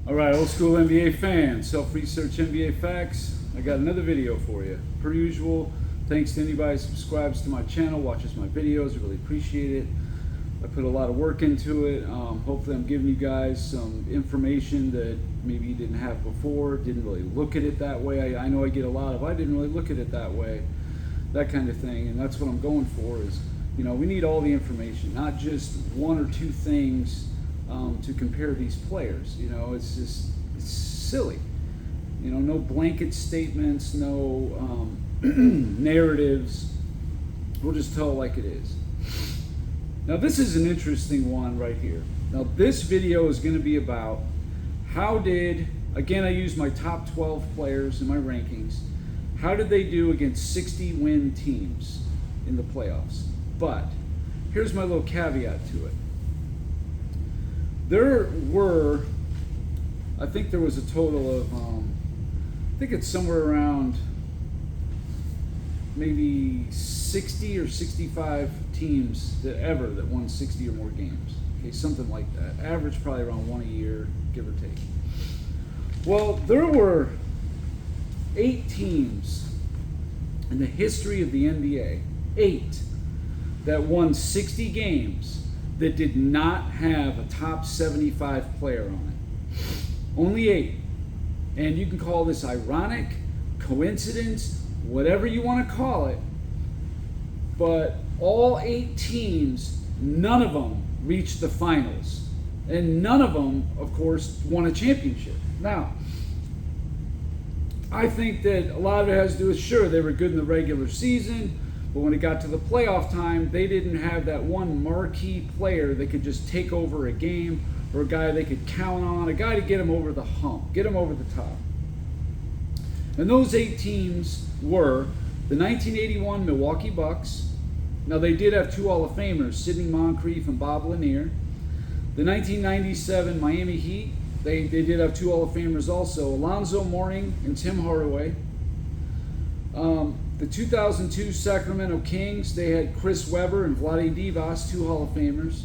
All right, old school NBA fans, self-research NBA facts. I got another video for you. Per usual, thanks to anybody who subscribes to my channel, watches my videos. I really appreciate it. I put a lot of work into it. Hopefully I'm giving you guys some information that maybe you didn't have before, didn't really look at it that way. I know I get a lot of, I didn't really look at it that way, that kind of thing. And that's what I'm going for is, you know, we need all the information, not just one or two things to compare these players. You know, it's just, it's silly. You know, no blanket statements, no narratives. We'll just tell it like it is. Now this is an interesting one right here. Now this video is going to be about how did, again I use my top 12 players in my rankings, how did they do against 60 win teams in the playoffs? But here's my little caveat to it. There were, I think there was a total of, I think it's somewhere around maybe 60 or 65 teams that won 60 or more games. Okay, something like that. Average probably around one a year, give or take. Well, there were 8 teams in the history of the NBA, 8, that won 60 games that did not have a top 75 player on it. Only 8. And you can call this ironic, coincidence, whatever you want to call it. But all 8 teams, none of them reached the finals. And none of them, of course, won a championship. Now, I think that a lot of it has to do with, sure, they were good in the regular season, but when it got to the playoff time, they didn't have that one marquee player that could just take over a game, or a guy they could count on, a guy to get them over the hump, get them over the top. And those 8 teams were the 1981 Milwaukee Bucks. Now they did have 2 Hall of Famers, Sidney Moncrief and Bob Lanier. The 1997 Miami Heat, they did have 2 Hall of Famers also, Alonzo Mourning and Tim Hardaway. The 2002 Sacramento Kings, they had Chris Webber and Vlade Divac, 2 Hall of Famers.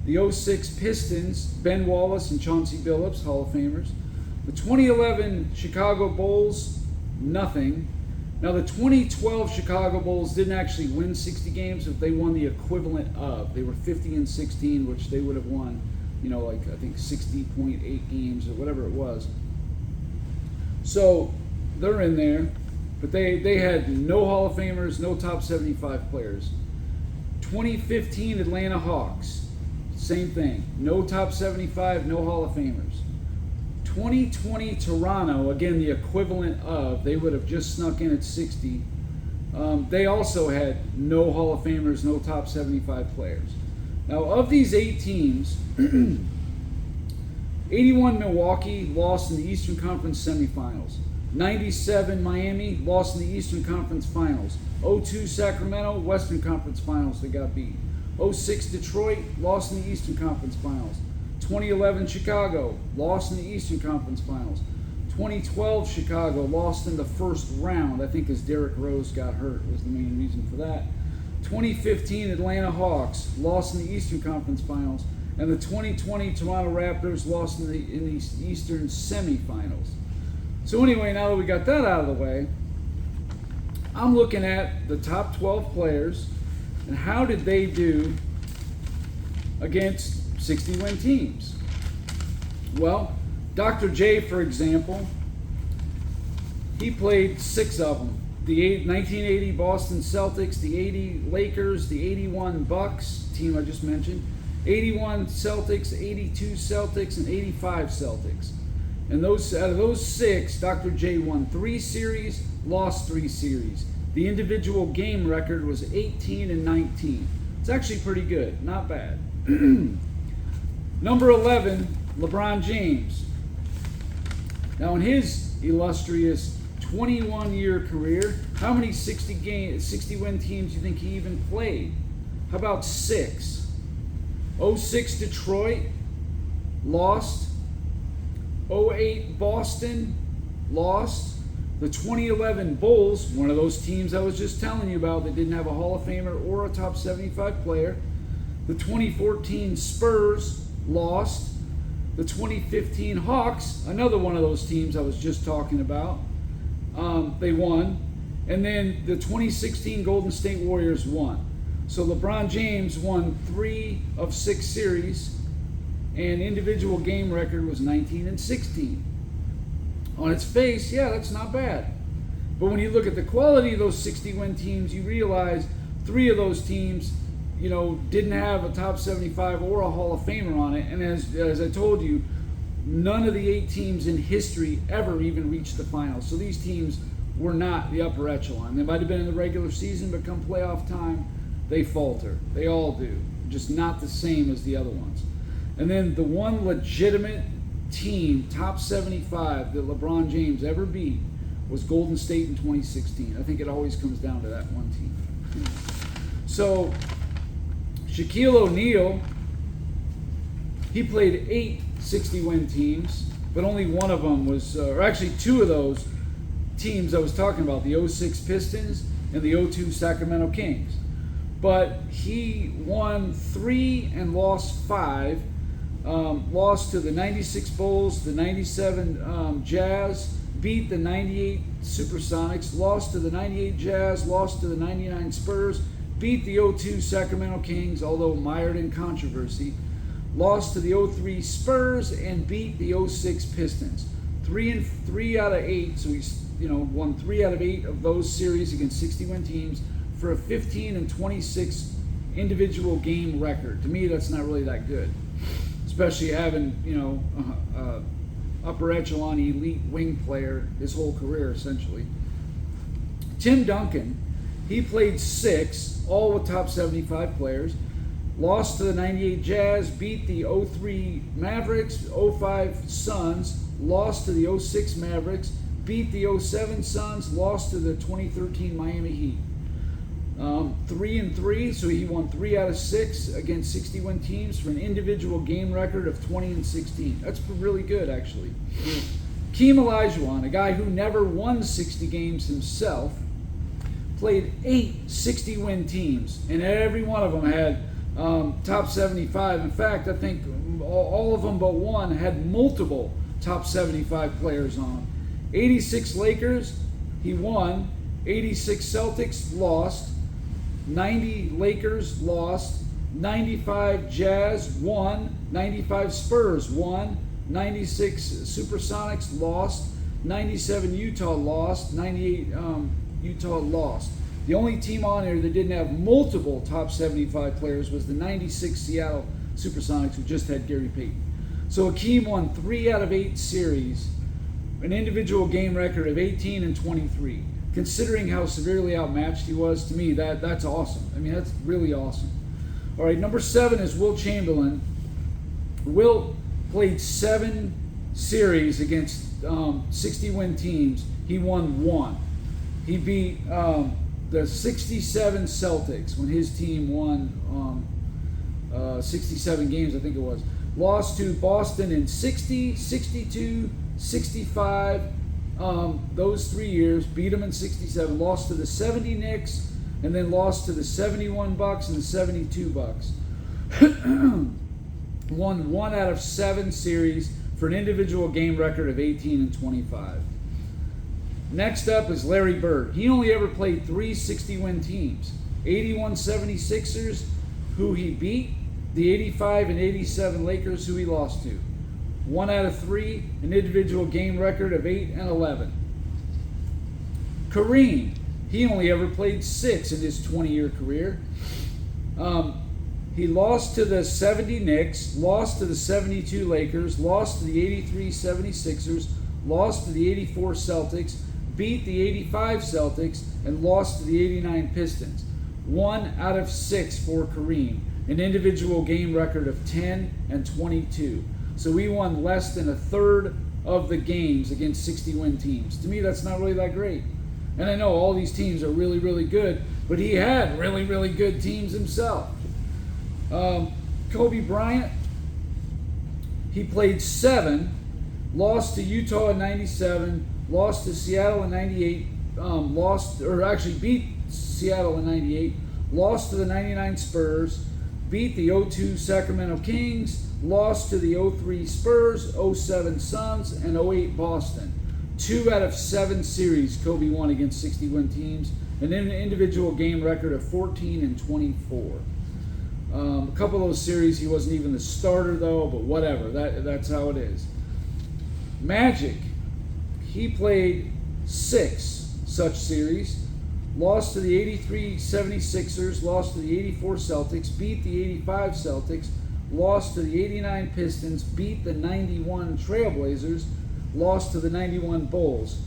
The 06 Pistons, Ben Wallace and Chauncey Billups, Hall of Famers. The 2011 Chicago Bulls, nothing. Now the 2012 Chicago Bulls didn't actually win 60 games, but they won the equivalent of. They were 50-16, which they would have won, you know, like I think 60.8 games or whatever it was. So they're in there, but they had no Hall of Famers, no top 75 players. 2015 Atlanta Hawks, same thing. No top 75, no Hall of Famers. 2020 Toronto, again the equivalent of, they would have just snuck in at 60. They also had no Hall of Famers, no top 75 players. Now of these 8 teams, 81 Milwaukee lost in the Eastern Conference semifinals. 97 Miami lost in the Eastern Conference Finals. 02 Sacramento, Western Conference Finals, they got beat. 06 Detroit lost in the Eastern Conference Finals. 2011 Chicago lost in the Eastern Conference Finals. 2012 Chicago lost in the first round, I think as Derrick Rose got hurt was the main reason for that. 2015 Atlanta Hawks lost in the Eastern Conference Finals. And the 2020 Toronto Raptors lost in the Eastern semifinals. So anyway, now that we got that out of the way, I'm looking at the top 12 players and how did they do against 60-win teams. Well, Dr. J, for example, he played 6 of them. The 1980 Boston Celtics, the 80 Lakers, the 81 Bucks, team I just mentioned, 81 Celtics, 82 Celtics, and 85 Celtics. And those out of those 6, Dr. J won 3 series, lost 3 series. The individual game record was 18-19. It's actually pretty good, not bad. Number 11, LeBron James. Now in his illustrious 21-year career, how many 60-win teams do you think he even played? How about 6? 06 Detroit, lost. 08 Boston, lost. The 2011 Bulls, one of those teams I was just telling you about that didn't have a Hall of Famer or a top 75 player. The 2014 Spurs, lost. The 2015 Hawks, another one of those teams I was just talking about, they won. And then the 2016 Golden State Warriors won. So LeBron James won 3 of 6 series, and individual game record was 19-16. On its face, yeah, that's not bad. But when you look at the quality of those 60-win teams, you realize 3 of those teams, didn't have a top 75 or a Hall of Famer on it. And as I told you, none of the 8 teams in history ever even reached the finals. So these teams were not the upper echelon. They might have been in the regular season, but come playoff time, they falter. They all do. Just not the same as the other ones. And then the one legitimate team, top 75, that LeBron James ever beat was Golden State in 2016. I think it always comes down to that one team. So Shaquille O'Neal, he played 8 60-win teams, but only one of them was, or actually 2 of those teams I was talking about, the 06 Pistons and the 02 Sacramento Kings. But he won 3 and lost 5. Lost to the 96 Bulls, the 97 Jazz, beat the 98 Supersonics, lost to the 98 Jazz, lost to the 99 Spurs, beat the 02 Sacramento Kings, although mired in controversy, lost to the 03 Spurs, and beat the 06 Pistons. 3 out of 8, so he's won 3 out of 8 of those series against 61 teams for a 15-26 individual game record. To me, that's not really that good, especially having upper echelon elite wing player his whole career essentially. Tim Duncan, he played 6, all with top 75 players, lost to the 98 Jazz, beat the 03 Mavericks, 05 Suns, lost to the 06 Mavericks, beat the 07 Suns, lost to the 2013 Miami Heat. 3-3, so he won 3 out of 6 against 61 teams for an individual game record of 20-16. That's really good, actually. Keem Olajuwon, a guy who never won 60 games himself, played 8 60-win teams, and every one of them had top 75. In fact, I think all of them but one had multiple top 75 players on them. 86 Lakers, he won. 86 Celtics, lost. 90 Lakers, lost. 95 Jazz, won. 95 Spurs, won. 96 Supersonics, lost. 97 Utah, lost. 98 Utah, lost. The only team on here that didn't have multiple top 75 players was the 96 Seattle Supersonics, who just had Gary Payton. So Akeem won 3 out of 8 series, an individual game record of 18-23. Considering how severely outmatched he was, to me, that's awesome. I mean, that's really awesome. All right, number 7 is Wilt Chamberlain. Wilt played 7 series against 60-win teams. He won 1. He beat the 67 Celtics when his team won 67 games, I think it was. Lost to Boston in 60, 62, 65, those 3 years, beat them in 67, lost to the 70 Knicks, and then lost to the 71 Bucks and the 72 Bucks. Won 1 out of 7 series for an individual game record of 18-25. Next up is Larry Bird. He only ever played 3 60-win teams. 81 76ers, who he beat, the 85 and 87 Lakers, who he lost to. 1 out of 3, an individual game record of 8-11. Kareem, he only ever played 6 in his 20-year career. He lost to the 70 Knicks, lost to the 72 Lakers, lost to the 83 76ers, lost to the 84 Celtics, beat the 85 Celtics, and lost to the 89 Pistons. 1 out of 6 for Kareem, an individual game record of 10-22. So we won less than a third of the games against 60-win teams. To me, that's not really that great. And I know all these teams are really, really good, but he had really, really good teams himself. Kobe Bryant, he played 7, lost to Utah in 97, lost to Seattle in 98, beat Seattle in 98, lost to the 99 Spurs, beat the 02 Sacramento Kings, lost to the 03 Spurs, 07 Suns, and 08 Boston. 2 out of 7 series Kobe won against 60-win teams, and then an individual game record of 14 and 24. A couple of those series he wasn't even the starter though, but whatever, that's how it is. Magic, he played 6 such series, lost to the 83 76ers, lost to the 84 Celtics, beat the 85 Celtics, lost to the 89 Pistons, beat the 91 Trailblazers, lost to the 91 Bulls,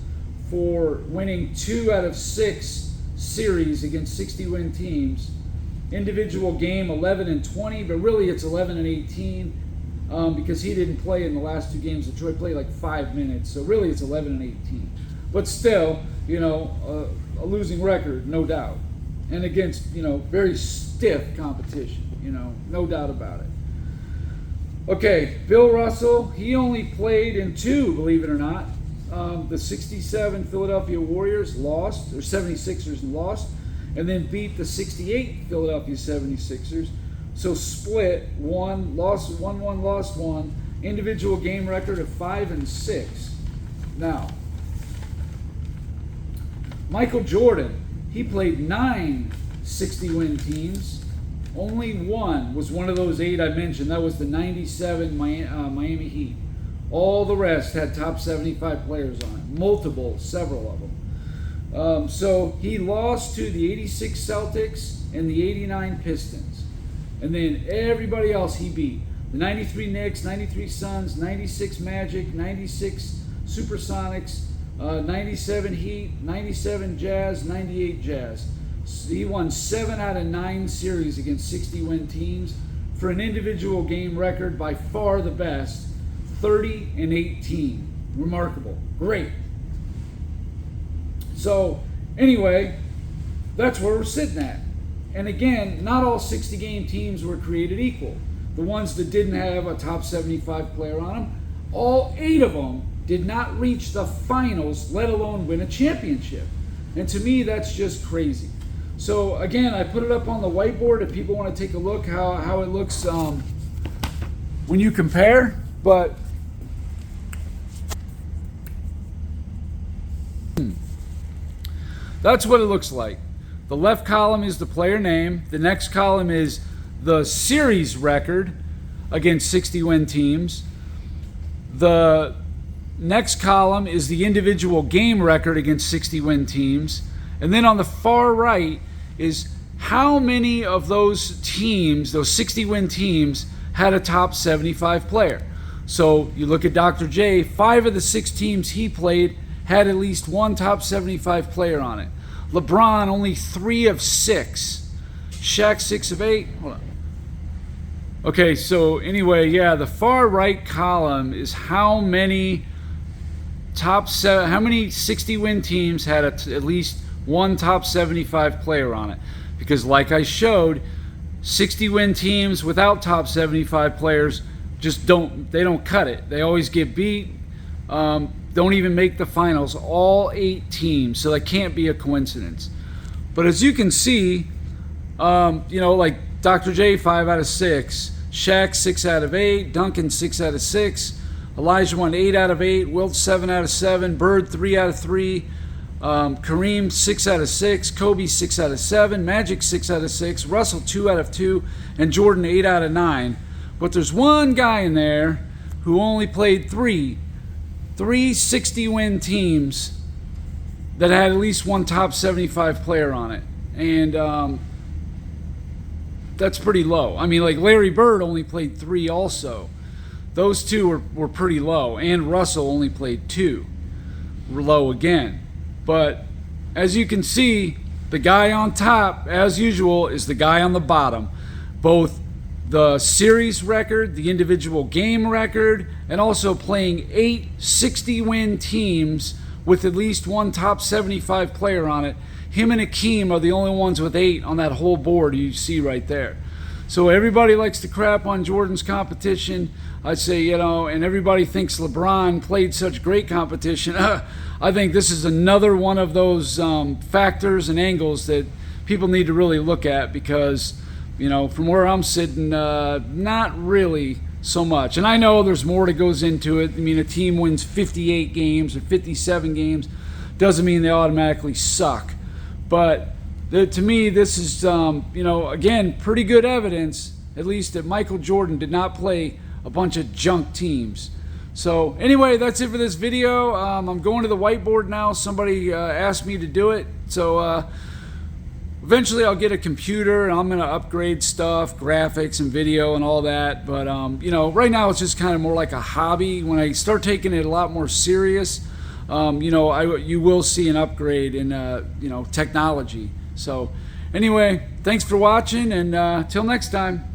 for winning 2 out of 6 series against 60-win teams. Individual game 11 and 20, but really it's 11 and 18 because he didn't play in the last 2 games. Detroit played like 5 minutes, so really it's 11 and 18. But still, you know, a losing record, no doubt, and against, you know, very stiff competition, you know, no doubt about it. Okay, Bill Russell, he only played in 2, believe it or not. The 67 Philadelphia Warriors lost, or 76ers lost, and then beat the 68 Philadelphia 76ers. So split, won, lost, won, lost one. Individual game record of 5 and 6. Now, Michael Jordan, he played 9 60-win teams. Only one was one of those 8 I mentioned. That was the 97 Miami Heat. All the rest had top 75 players on it. Several of them. So he lost to the 86 Celtics and the 89 Pistons. And then everybody else he beat. The 93 Knicks, 93 Suns, 96 Magic, 96 Supersonics, 97 Heat, 97 Jazz, 98 Jazz. So he won 7 out of 9 series against 60-win teams for an individual game record by far the best, 30 and 18. Remarkable. Great. So anyway, that's where we're sitting at. And again, not all 60-game teams were created equal. The ones that didn't have a top 75 player on them, all 8 of them did not reach the finals, let alone win a championship. And to me, that's just crazy. So again, I put it up on the whiteboard if people want to take a look how it looks when you compare. But that's what it looks like. The left column is the player name. The next column is the series record against 60-win teams. The next column is the individual game record against 60-win teams. And then on the far right is how many of those teams, those 60-win teams, had a top 75 player. So you look at Dr. J, 5 of the 6 teams he played had at least one top 75 player on it. LeBron, only 3 of 6. Shaq, 6 of 8. Hold on. Okay, so anyway, yeah, the far right column is how many 60-win teams had at least one top 75 player on it. Because like I showed, 60-win teams without top 75 players just don't cut it. They always get beat. Don't even make the finals, all 8 teams, so that can't be a coincidence. But as you can see, you know, like Dr. J, 5 out of 6, Shaq, 6 out of 8, Duncan, 6 out of 6, Elijah won 8 out of 8, Wilt, 7 out of 7, Bird, 3 out of 3, Kareem, 6 out of 6, Kobe, 6 out of 7, Magic, 6 out of 6, Russell, 2 out of 2, and Jordan, 8 out of 9. But there's one guy in there who only played 3 60-win teams that had at least one top 75 player on it. And that's pretty low. I mean, like Larry Bird only played 3 also. Those 2 were pretty low. And Russell only played 2. Low again. But as you can see, the guy on top, as usual, is the guy on the bottom. Both the series record, the individual game record, and also playing 8 60-win teams with at least one top 75 player on it. Him and Hakeem are the only ones with 8 on that whole board you see right there. So everybody likes to crap on Jordan's competition. I'd say, you know, and everybody thinks LeBron played such great competition. I think this is another one of those factors and angles that people need to really look at because, you know, from where I'm sitting, not really so much. And I know there's more that goes into it. I mean, a team wins 58 games or 57 games doesn't mean they automatically suck. But to me, this is, again, pretty good evidence, at least, that Michael Jordan did not play a bunch of junk teams. So anyway, that's it for this video. I'm going to the whiteboard now. Somebody asked me to do it. So eventually I'll get a computer and I'm going to upgrade stuff, graphics and video and all that. But, right now it's just kind of more like a hobby. When I start taking it a lot more serious, you will see an upgrade in, technology. So anyway, thanks for watching, and till next time.